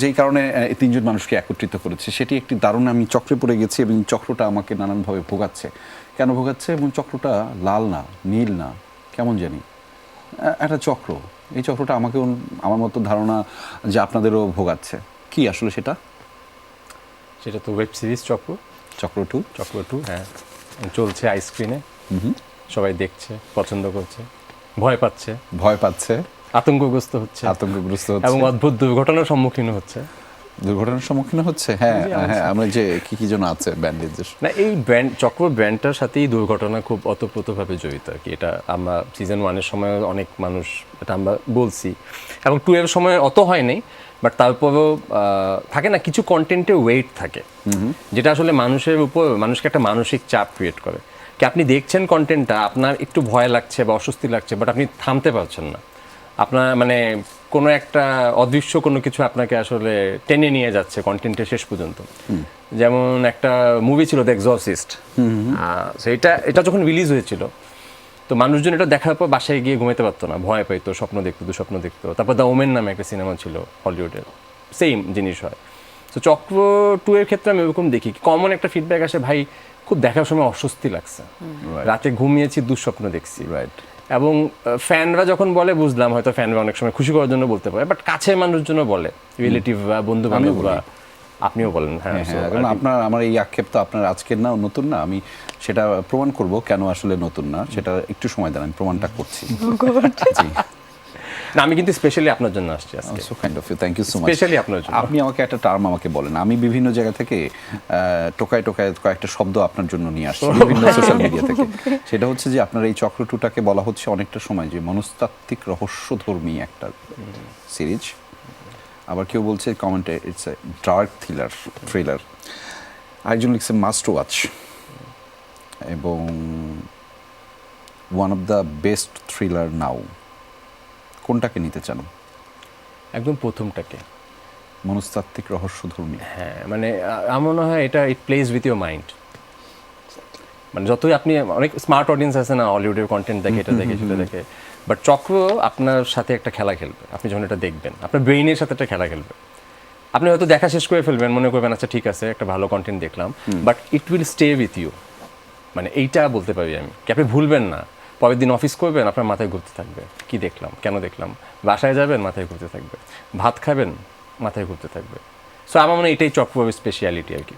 যেই কারণে এই তিনজন মানুষকে একত্রিত করেছে সেটি একটি দারুণ, আমি চক্রে পড়ে গেছি এবং চক্রটা আমাকে নানানভাবে ভোগাচ্ছে। কেন ভোগাচ্ছে? এবং চক্রটা লাল না, নীল না, কেমন জানি একটা চক্র। এই চক্রটা আমাকেও, আমার মতো ধারণা যে আপনাদেরও ভোগাচ্ছে। কি আসলে সেটা? সেটা তো ওয়েব সিরিজ চক্র টু। চক্র 2, হ্যাঁ, চলছে আইস্ক্রিনে, সবাই দেখছে, পছন্দ করছে, ভয় পাচ্ছে, আতঙ্কগ্রস্ত হচ্ছে এবং অদ্ভুত দুর্ঘটনার সম্মুখীন হচ্ছে। দুর্ঘটনার সম্মুখীন হচ্ছে, হ্যাঁ হ্যাঁ, আমরা যে কি যেন আছে ব্যান্ডেজের না, এই ব্র্যান্ড চক্র ব্র্যান্ডটার সাথেই দুর্ঘটনা খুব অতপ্রতভাবে জড়িত আর কি। এটা আমরা সিজন 1-এর সময় অনেক মানুষ এটা আমরা বলছি, এবং 2-এর সময় অত হয়নি, বাট তারপরেও থাকে না কিছু কন্টেন্টে ওয়েট থাকে, যেটা আসলে মানুষের উপর মানুষকে একটা মানসিক চাপ ক্রিয়েট করে। কি আপনি দেখছেন কন্টেন্টটা, আপনার একটু ভয় লাগছে বা অস্বস্তি লাগছে, বাট আপনি থামতে পারছেন না। আপনার মানে কোনো একটা অদৃশ্য কোনো কিছু আপনাকে আসলে টেনে নিয়ে যাচ্ছে কন্টেন্টের শেষ পর্যন্ত। যেমন একটা মুভি ছিল দ্য এক্সরসিস্ট, এটা যখন রিলিজ হয়েছিল তো মানুষজন এটা দেখার পর বাসায় গিয়ে ঘুমাতে পারতো না, ভয় পাইতো, দুঃস্বপ্ন দেখতো। তারপর দ্য ওমেন নামে একটা সিনেমা ছিল হলিউডের, সেম জিনিস হয়। তো চক্র 2-এর ক্ষেত্রে আমি এরকম দেখি, কমন একটা ফিডব্যাক আসে, ভাই খুব দেখার সময় অস্বস্তি লাগছে, রাতে ঘুমিয়েছি, দুঃস্বপ্ন দেখছি। রাইট। এবং ফ্যানরা যখন বলে বুঝলাম, হয়তো ফ্যানরা অনেক সময় খুশি করার জন্য বলতে পারে, বাট কাছের মানুষজনও বলে, রিলেটিভ বা বন্ধু বান্ধব বা আপনিও বলেন। হ্যাঁ, আপনার, আমার এই আক্ষেপ তো আপনার আজকের না, নতুন না। আমি সেটা প্রমাণ করব কেন আসলে নতুন না, সেটা একটু সময় দেন, আমি প্রমাণটা করছি। জি না, আমি কিন্তু স্পেশালি আপনার জন্য আসছি আজকে। So kind of you, thank you so much. Specially আপনার জন্য। আপনি আমাকে একটা টার্ম আমাকে বলেন, আমি বিভিন্ন জায়গা থেকে টোকায় কয়েকটা শব্দ আপনার জন্য নিয়ে আসছি বিভিন্ন সোশ্যাল মিডিয়া থেকে। সেটা হচ্ছে যে আপনার এই চক্র 2টাকে বলা হচ্ছে অনেকটা সময় যে মনস্তাত্ত্বিক রহস্যধর্মী একটা সিরিজ। আবার কেউ বলছে কমেন্টে ইটস এ ডার্ক থ্রিলার। আরেকজন লিখছে মাস্ট ওয়াচ, এবং one of the best thriller now. কোনটাকে নিতে চান? একদম প্রথমটাকে, মনস্তাত্ত্বিক রহস্যধর্মী। হ্যাঁ, মানে আমার মনে হয় এটা it plays with your mind. মানে যতই আপনি, অনেক স্মার্ট অডিয়েন্স আছে না, হলিউডের কন্টেন্ট দেখে, এটা দেখে, সেটা দেখে, বাট চক্র আপনার সাথে একটা খেলা খেলবে। আপনি যখন এটা দেখবেন, আপনার ব্রেইনের সাথে একটা খেলা খেলবে। আপনি হয়তো দেখা শেষ করে ফেলবেন, মনে করবেন আচ্ছা ঠিক আছে, একটা ভালো কন্টেন্ট দেখলাম, but it will stay with you. মানে এইটা বলতে পারি আমি, কি আপনি ভুলবেন না। পরের দিন অফিস করবেন, আপনার মাথায় ঘুরতে থাকবে, কি দেখলাম, কেন দেখলাম। বাসায় যাবেন, মাথায় ঘুরতে থাকবে। ভাত খাবেন, মাথায় ঘুরতে থাকবে। সো আমার মনে হয় এটাই চক্র স্পেশালিটি আর কি।